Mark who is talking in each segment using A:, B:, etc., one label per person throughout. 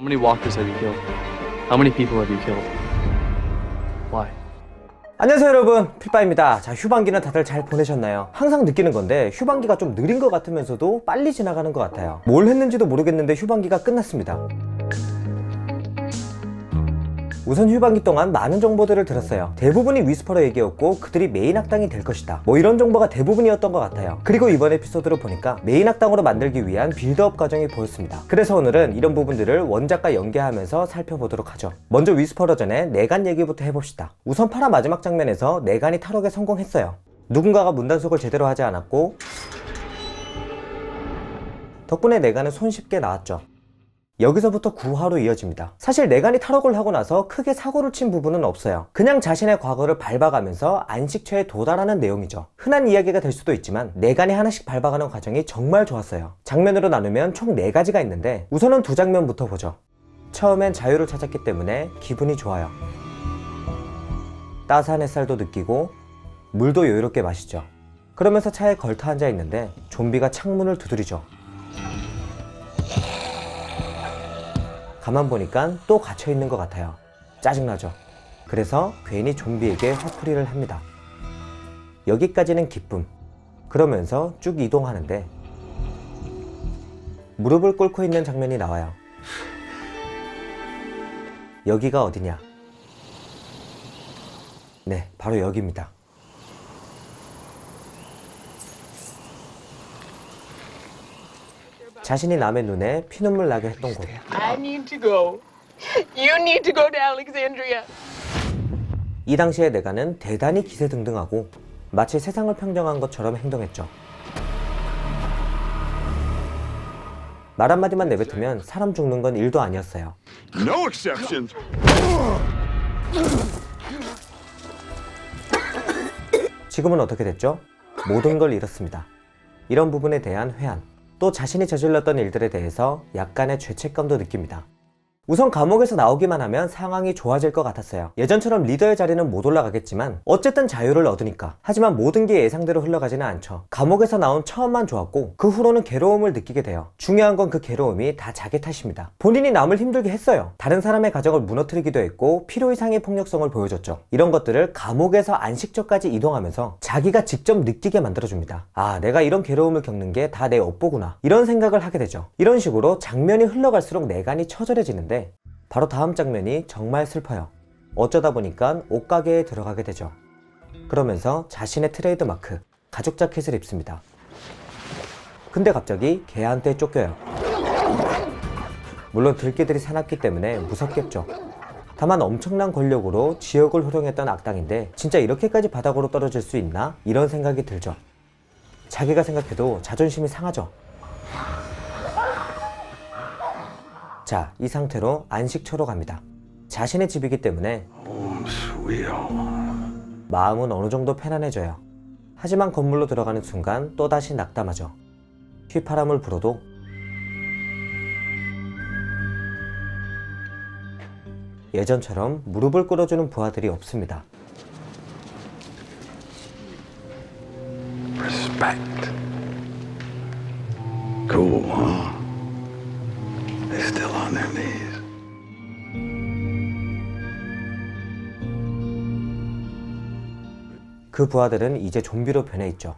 A: How many walkers have you killed? How many people have you killed? Why?
B: 안녕하세요 여러분, 필빠입니다. 자, 휴방기는 다들 잘 보내셨나요? 항상 느끼는 건데 휴방기가 좀 느린 것 같으면서도 빨리 지나가는 것 같아요. 뭘 했는지도 모르겠는데 휴방기가 끝났습니다. 우선 휴방기 동안 많은 정보들을 들었어요. 대부분이 위스퍼러 얘기였고 그들이 메인 악당이 될 것이다, 뭐 이런 정보가 대부분이었던 것 같아요. 그리고 이번 에피소드를 보니까 메인 악당으로 만들기 위한 빌드업 과정이 보였습니다. 그래서 오늘은 이런 부분들을 원작과 연계하면서 살펴보도록 하죠. 먼저 위스퍼러 전에 내간 얘기부터 해봅시다. 우선 8화 마지막 장면에서 내간이 탈옥에 성공했어요. 누군가가 문단속을 제대로 하지 않았고 덕분에 내간은 손쉽게 나왔죠. 여기서부터 9화로 이어집니다. 사실 내간이 탈옥을 하고 나서 크게 사고를 친 부분은 없어요. 그냥 자신의 과거를 밟아가면서 안식처에 도달하는 내용이죠. 흔한 이야기가 될 수도 있지만 내간이 하나씩 밟아가는 과정이 정말 좋았어요. 장면으로 나누면 총 4가지가 있는데 우선은 2장면부터 보죠. 처음엔 자유를 찾았기 때문에 기분이 좋아요. 따스한 햇살도 느끼고 물도 여유롭게 마시죠. 그러면서 차에 걸터 앉아 있는데 좀비가 창문을 두드리죠. 가만 보니까 또 갇혀있는 것 같아요. 짜증나죠. 그래서 괜히 좀비에게 화풀이를 합니다. 여기까지는 기쁨. 그러면서 쭉 이동하는데 무릎을 꿇고 있는 장면이 나와요. 여기가 어디냐? 네, 바로 여기입니다. 자신이 남의 눈에 피눈물 나게 했던 곳.
C: I need to go. You need to go to Alexandria.
B: 이 당시에 내가는 대단히 기세등등하고 마치 세상을 평정한 것처럼 행동했죠. 말 한마디만 내뱉으면 사람 죽는 건 일도 아니었어요.
D: No exceptions.
B: 지금은 어떻게 됐죠? 모든 걸 잃었습니다. 이런 부분에 대한 회한, 또 자신이 저질렀던 일들에 대해서 약간의 죄책감도 느낍니다. 우선 감옥에서 나오기만 하면 상황이 좋아질 것 같았어요. 예전처럼 리더의 자리는 못 올라가겠지만 어쨌든 자유를 얻으니까. 하지만 모든 게 예상대로 흘러가지는 않죠. 감옥에서 나온 처음만 좋았고 그 후로는 괴로움을 느끼게 돼요. 중요한 건 그 괴로움이 다 자기 탓입니다. 본인이 남을 힘들게 했어요. 다른 사람의 가정을 무너뜨리기도 했고 필요 이상의 폭력성을 보여줬죠. 이런 것들을 감옥에서 안식처까지 이동하면서 자기가 직접 느끼게 만들어줍니다. 아, 내가 이런 괴로움을 겪는 게 다 내 업보구나, 이런 생각을 하게 되죠. 이런 식으로 장면이 흘러갈수록 내간이 처절해지는데 바로 다음 장면이 정말 슬퍼요. 어쩌다 보니까 옷가게에 들어가게 되죠. 그러면서 자신의 트레이드 마크, 가죽 자켓을 입습니다. 근데 갑자기 개한테 쫓겨요. 물론 들개들이 사납기 때문에 무섭겠죠. 다만 엄청난 권력으로 지역을 호령했던 악당인데 진짜 이렇게까지 바닥으로 떨어질 수 있나? 이런 생각이 들죠. 자기가 생각해도 자존심이 상하죠. 자, 이 상태로 안식처로 갑니다. 자신의 집이기 때문에 마음은 어느 정도 편안해져요. 하지만 건물로 들어가는 순간 또다시 낙담하죠. 휘파람을 불어도 예전처럼 무릎을 꿇어주는 부하들이 없습니다.
D: Respect. Cool, huh? They're still on their knees.
B: 그 부하들은 이제 좀비로 변해 있죠.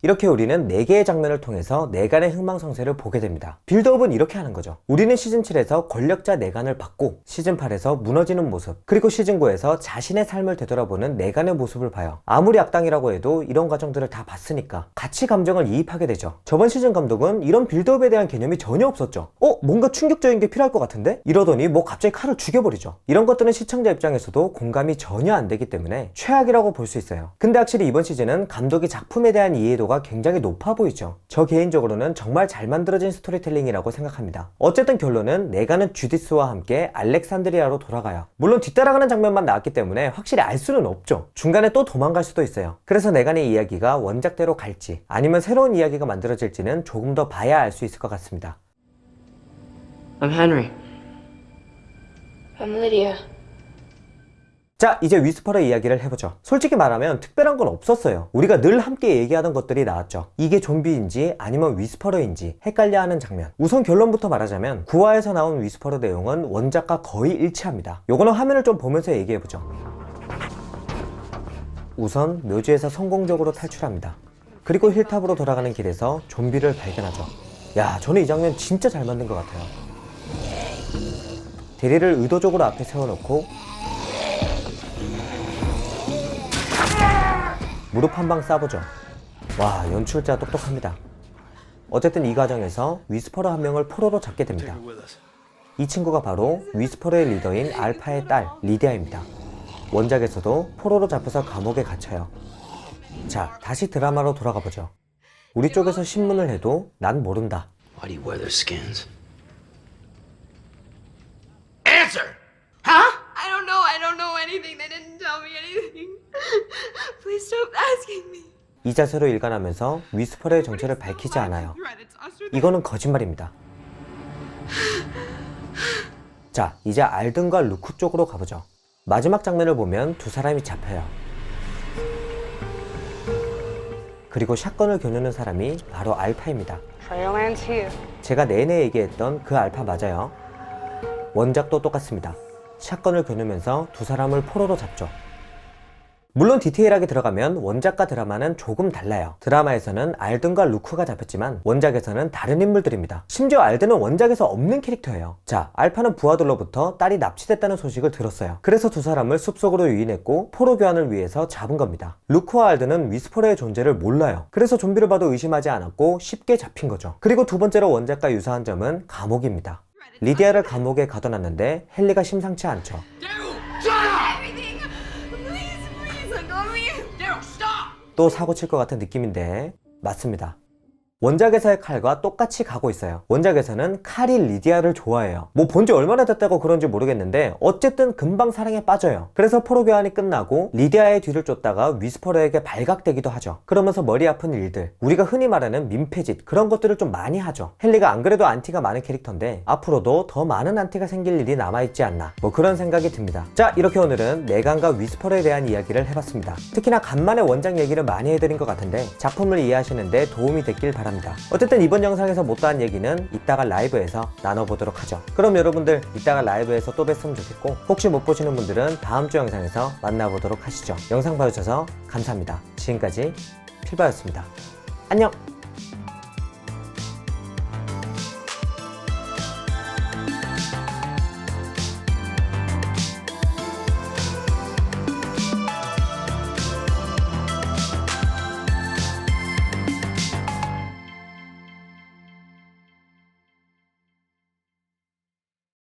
B: 이렇게 우리는 4개의 장면을 통해서 내간의 흥망성쇠를 보게 됩니다. 빌드업은 이렇게 하는 거죠. 우리는 시즌7에서 권력자 내간을 받고 시즌8에서 무너지는 모습, 그리고 시즌9에서 자신의 삶을 되돌아보는 내간의 모습을 봐요. 아무리 악당이라고 해도 이런 과정들을 다 봤으니까 같이 감정을 이입하게 되죠. 저번 시즌 감독은 이런 빌드업에 대한 개념이 전혀 없었죠. 뭔가 충격적인 게 필요할 것 같은데? 이러더니 뭐 갑자기 칼을 죽여버리죠. 이런 것들은 시청자 입장에서도 공감이 전혀 안 되기 때문에 최악이라고 볼 수 있어요. 근데 확실히 이번 시즌은 감독이 작품에 대한 이해도가 굉장히 높아 보이죠. 저 개인적으로는 정말 잘 만들어진 스토리텔링이라고 생각합니다. 어쨌든 결론은 내가는 주디스와 함께 알렉산드리아로 돌아가요. 물론 뒤따라가는 장면만 나왔기 때문에 확실히 알 수는 없죠. 중간에 또 도망갈 수도 있어요. 그래서 내간의 이야기가 원작대로 갈지 아니면 새로운 이야기가 만들어질지는 조금 더 봐야 알 수 있을 것 같습니다.
C: I'm Henry.
E: I'm Lydia.
B: 자, 이제 위스퍼의 이야기를 해보죠. 솔직히 말하면 특별한 건 없었어요. 우리가 늘 함께 얘기하던 것들이 나왔죠. 이게 좀비인지 아니면 위스퍼러인지 헷갈려하는 장면. 우선 결론부터 말하자면 9화에서 나온 위스퍼러 내용은 원작과 거의 일치합니다. 요거는 화면을 좀 보면서 얘기해보죠. 우선 묘지에서 성공적으로 탈출합니다. 그리고 힐탑으로 돌아가는 길에서 좀비를 발견하죠. 야, 저는 이 장면 진짜 잘 만든 것 같아요. 대리를 의도적으로 앞에 세워놓고 무릎 한 방 쏴보죠. 와, 연출자 똑똑합니다. 어쨌든 이 과정에서 위스퍼러 한 명을 포로로 잡게 됩니다. 이 친구가 바로 위스퍼러의 리더인 알파의 딸 리디아입니다. 원작에서도 포로로 잡혀서 감옥에 갇혀요. 자, 다시 드라마로 돌아가보죠. 우리 쪽에서 신문을 해도 난 모른다.
D: Why do you wear those skins?
C: Answer! Huh? I don't know anything. They didn't tell me anything. Please stop asking me.
B: 이 자세로 일관하면서 위스퍼러의 정체를 밝히지 않아요. 이거는 거짓말입니다. 자, 이제 알든과 루크 쪽으로 가보죠. 마지막 장면을 보면 두 사람이 잡혀요. 그리고 샷건을 겨누는 사람이 바로 알파입니다. 제가 내내 얘기했던 그 알파 맞아요. 원작도 똑같습니다. 샷건을 겨누면서 두 사람을 포로로 잡죠. 물론 디테일하게 들어가면 원작과 드라마는 조금 달라요. 드라마에서는 알든과 루크가 잡혔지만 원작에서는 다른 인물들입니다. 심지어 알든은 원작에서 없는 캐릭터예요. 자, 알파는 부하들로부터 딸이 납치됐다는 소식을 들었어요. 그래서 두 사람을 숲속으로 유인했고 포로 교환을 위해서 잡은 겁니다. 루크와 알든은 위스퍼러의 존재를 몰라요. 그래서 좀비를 봐도 의심하지 않았고 쉽게 잡힌 거죠. 그리고 두 번째로 원작과 유사한 점은 감옥입니다. 리디아를 감옥에 가둬놨는데 헨리가 심상치 않죠. 또 사고 칠 것 같은 느낌인데 맞습니다. 원작에서의 칼과 똑같이 가고 있어요. 원작에서는 칼이 리디아를 좋아해요. 뭐 본지 얼마나 됐다고 그런지 모르겠는데 어쨌든 금방 사랑에 빠져요. 그래서 포로 교환이 끝나고 리디아의 뒤를 쫓다가 위스퍼러에게 발각되기도 하죠. 그러면서 머리 아픈 일들, 우리가 흔히 말하는 민폐짓, 그런 것들을 좀 많이 하죠. 헨리가 안 그래도 안티가 많은 캐릭터인데 앞으로도 더 많은 안티가 생길 일이 남아있지 않나, 뭐 그런 생각이 듭니다. 자, 이렇게 오늘은 내간과 위스퍼러에 대한 이야기를 해봤습니다. 특히나 간만에 원작 얘기를 많이 해드린 것 같은데 작품을 이해하시는데 도움이 됐길 바랍니다. 어쨌든 이번 영상에서 못다한 얘기는 이따가 라이브에서 나눠보도록 하죠. 그럼 여러분들 이따가 라이브에서 또 뵀으면 좋겠고, 혹시 못 보시는 분들은 다음 주 영상에서 만나보도록 하시죠. 영상 봐주셔서 감사합니다. 지금까지 필바였습니다. 안녕!